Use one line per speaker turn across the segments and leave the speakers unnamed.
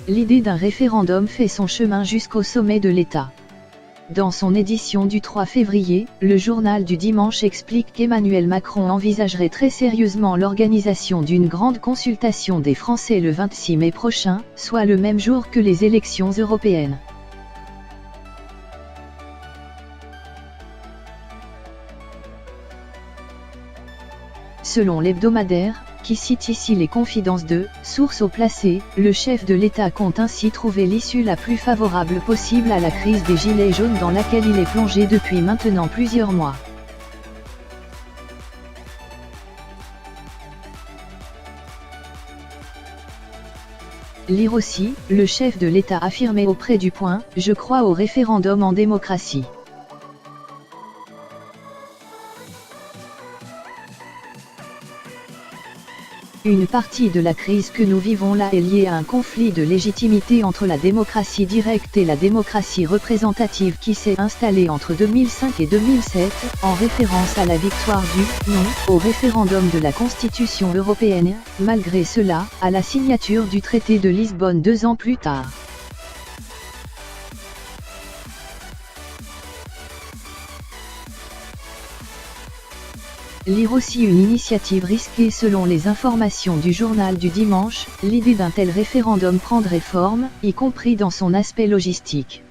l'idée d'un référendum fait son chemin jusqu'au sommet de l'État. Dans son édition du 3 février, le journal du dimanche explique qu'Emmanuel Macron envisagerait très sérieusement l'organisation d'une grande consultation des Français le 26 mai prochain, soit le même jour que les élections européennes. Selon l'hebdomadaire, qui cite ici les confidences de sources haut placées, le chef de l'État compte ainsi trouver l'issue la plus favorable possible à la crise des gilets jaunes dans laquelle il est plongé depuis maintenant plusieurs mois. Lire aussi, le chef de l'État affirmait auprès du Point, « Je crois au référendum en démocratie ». Une partie de la crise que nous vivons là est liée à un conflit de légitimité entre la démocratie directe et la démocratie représentative qui s'est installée entre 2005 et 2007, en référence à la victoire du « non » au référendum de la Constitution européenne, malgré cela, à la signature du traité de Lisbonne 2 ans plus tard. Lire aussi une initiative risquée selon les informations du journal du dimanche, l'idée d'un tel référendum prendrait forme, y compris dans son aspect logistique.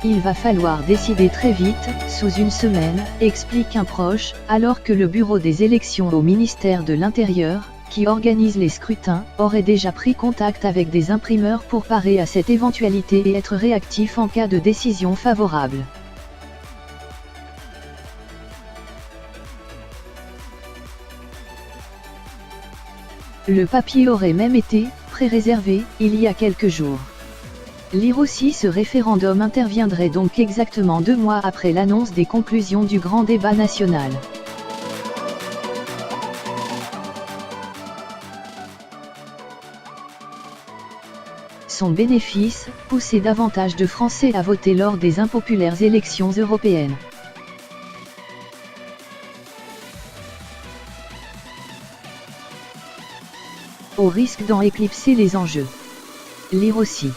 Il va falloir décider très vite, sous une semaine, explique un proche, alors que le bureau des élections au ministère de l'Intérieur, qui organise les scrutins, aurait déjà pris contact avec des imprimeurs pour parer à cette éventualité et être réactif en cas de décision favorable. Le papier aurait même été pré-réservé il y a quelques jours. Lire aussi, ce référendum interviendrait donc exactement 2 mois après l'annonce des conclusions du grand débat national. Son bénéfice, pousser davantage de Français à voter lors des impopulaires élections européennes. Au risque d'en éclipser les enjeux. Lire aussi.